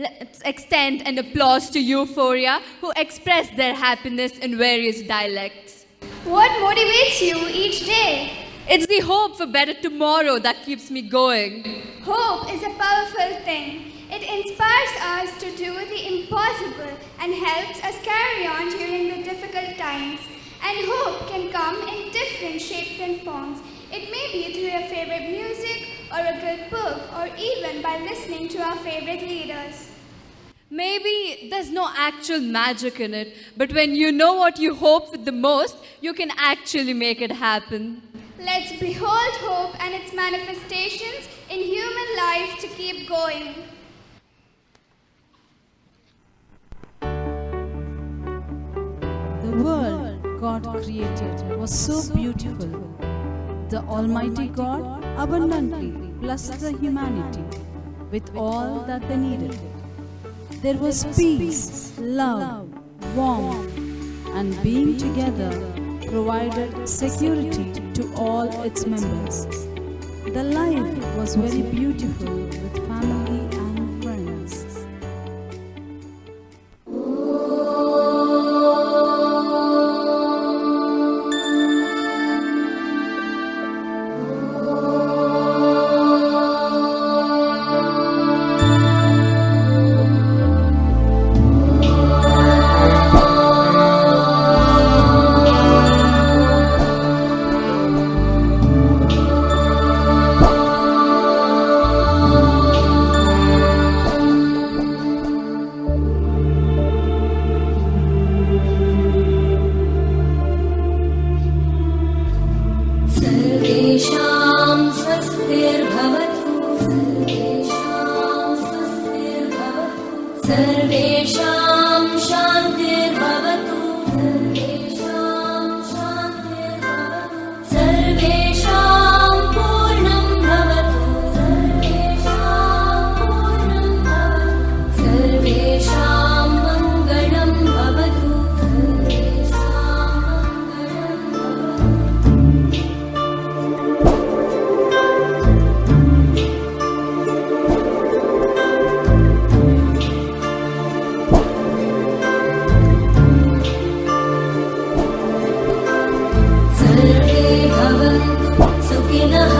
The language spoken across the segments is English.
Let's extend an applause to Euphoria, who express their happiness in various dialects. What motivates you each day? It's the hope for better tomorrow that keeps me going. Hope is a powerful thing. It inspires us to do the impossible and helps us carry on during the difficult times. And hope can come in different shapes and forms. It may be through your favorite music, or a good book, or even by listening to our favorite leaders. Maybe there's no actual magic in it, but when you know what you hope for the most, you can actually make it happen. Let's behold hope and its manifestations in human life to keep going. The world God created was so beautiful. The Almighty God abundantly blessed the humanity with all that they needed. There was peace, love, warmth, and being together provided security to all its members. The life was very beautiful with family and friends. सर्वेषां शान्तिर्भवतु सर्वेषां शान्तिर्भवतु सर्वेषां पूर्णं भवतु सर्वेषां पूर्णं भवतु सर्वेषां मङ्गलं भवतु सर्वेषां मङ्गलं सर्वे भवन्तु सुखिनः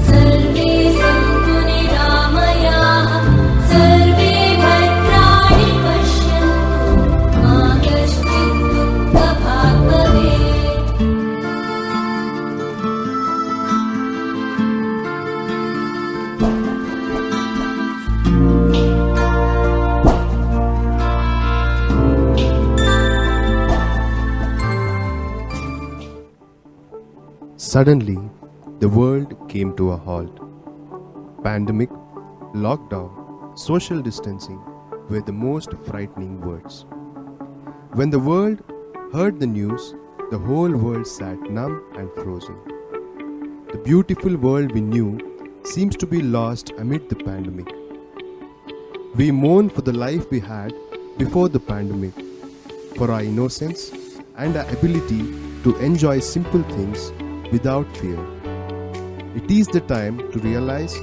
सर्वे सन्तु निरामयाः सर्वे भद्राणि पश्यन्तु मा कश्चित् दुःखभाग् भवेत् Suddenly, the world came to a halt. Pandemic, lockdown, social distancing were the most frightening words. When the world heard the news, the whole world sat numb and frozen. The beautiful world we knew seems to be lost amid the pandemic. We mourn for the life we had before the pandemic, for our innocence and our ability to enjoy simple things without fear. It is the time to realize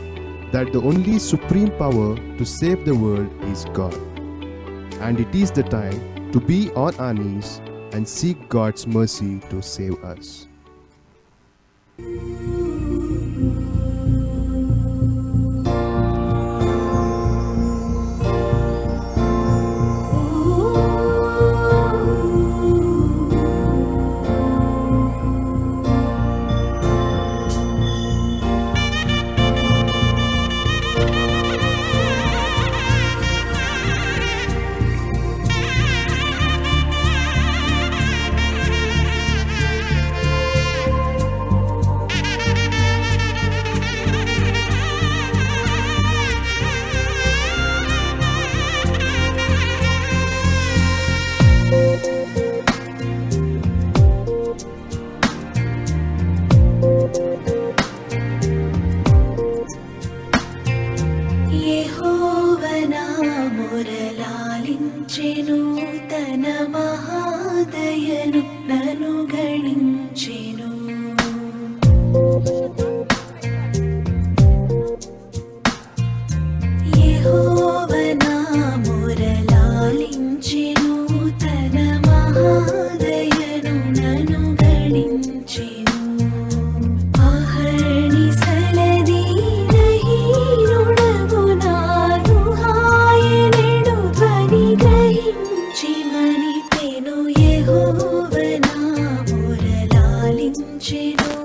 that the only supreme power to save the world is God. And it is the time to be on our knees and seek God's mercy to save us.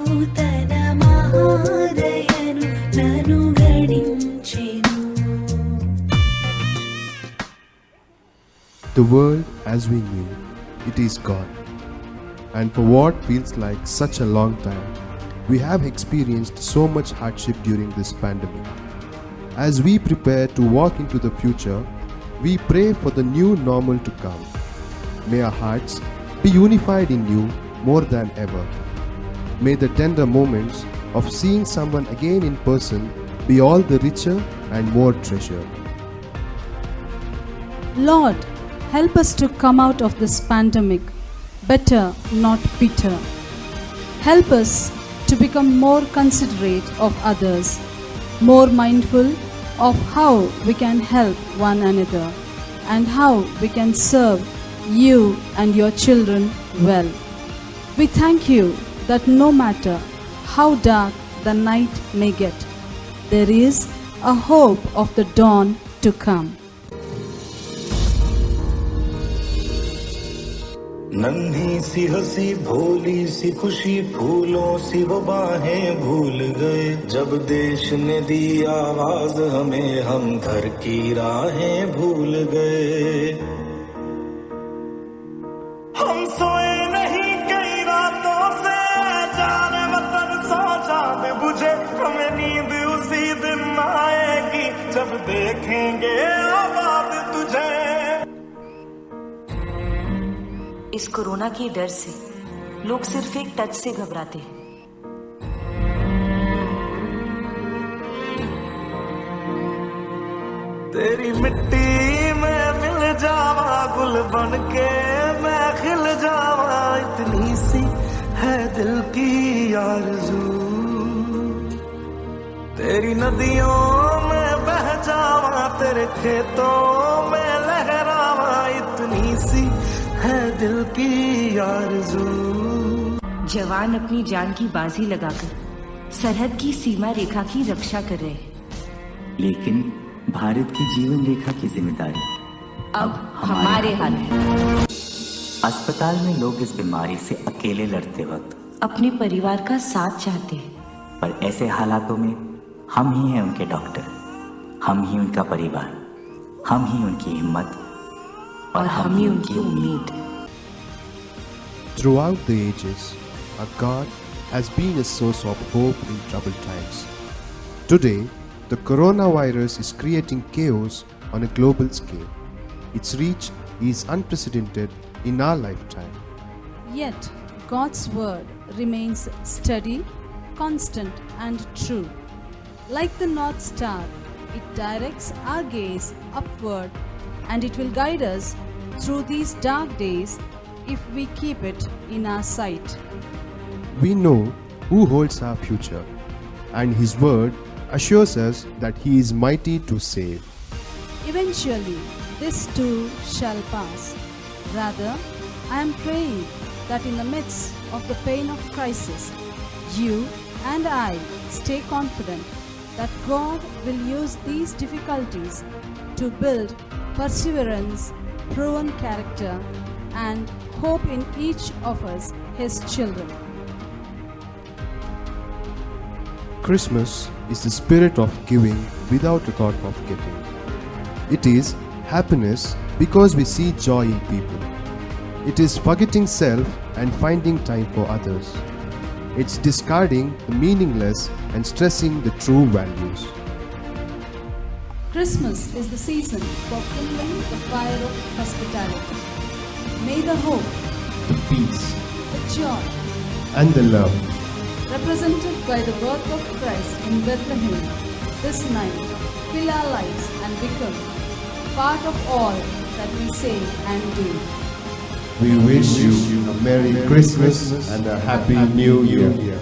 నూతన మహోదయను నను గణించెను. The world as we knew, it is gone. And for what feels like such a long time, we have experienced so much hardship during this pandemic. As we prepare to walk into the future, we pray for the new normal to come. May our hearts be unified in you more than ever. May the tender moments of seeing someone again in person be all the richer and more treasured. Lord, help us to come out of this pandemic better, not bitter. Help us to become more considerate of others, more mindful of how we can help one another and how we can serve you and your children well. We thank you that no matter how dark the night may get, there is a hope of the dawn to come. नन्ही सी हंसी भोली सी खुशी फूलों सी वो बाहें भूल गए जब देश ने दी आवाज हमें हम घर की राहें भूल गए हम सोए नहीं कई रातों से जाने वतन सो चांद बुझे हमें नींद उसी दिन आएगी जब देखेंगे आबाद तुझे इस कोरोना के डर से लोग सिर्फ एक टच से घबराते हैं। तेरी मिट्टी में मिल जावा गुल बन के मैं खिल जावा इतनी सी है दिल की आरज़ू तेरी नदियों में बह जावा तेरे खेतों में लहरावा इतनी सी है दिल की आरज़ू। जवान अपनी जान की बाजी लगाकर सरहद की सीमा रेखा की रक्षा कर रहे हैं, लेकिन भारत की जीवन रेखा की जिम्मेदारी अब हमारे हाथ है। अस्पताल में लोग इस बीमारी से अकेले लड़ते वक्त अपने परिवार का साथ चाहते हैं, पर ऐसे हालातों में हम ही हैं उनके डॉक्टर, हम ही उनका परिवार, हम ही उनकी हिम्मत और हम ही उनकी उम्मीद। Throughout the ages, our God has been a source of hope in troubled times. Today, the coronavirus is creating chaos on a global scale. Its reach is unprecedented in our lifetime. Yet, God's word remains steady, constant, and true. Like the North Star, it directs our gaze upward and it will guide us through these dark days if we keep it in our sight. We know who holds our future, and His word assures us that He is mighty to save. Eventually, this too shall pass. Rather, I am praying that in the midst of the pain of crisis, you and I stay confident that God will use these difficulties to build perseverance, proven character, and hope in each of us, His children. Christmas is the spirit of giving without a thought of getting. It is happiness because we see joy in people. It is forgetting self and finding time for others. It's discarding the meaningless and stressing the true values. Christmas is the season for kindling the fire of hospitality. May the hope, The peace the joy, and the love represented by the birth of Christ in Bethlehem this night fill our lives and become part of all that we say and do. we wish you a Merry Christmas and a Happy New Year.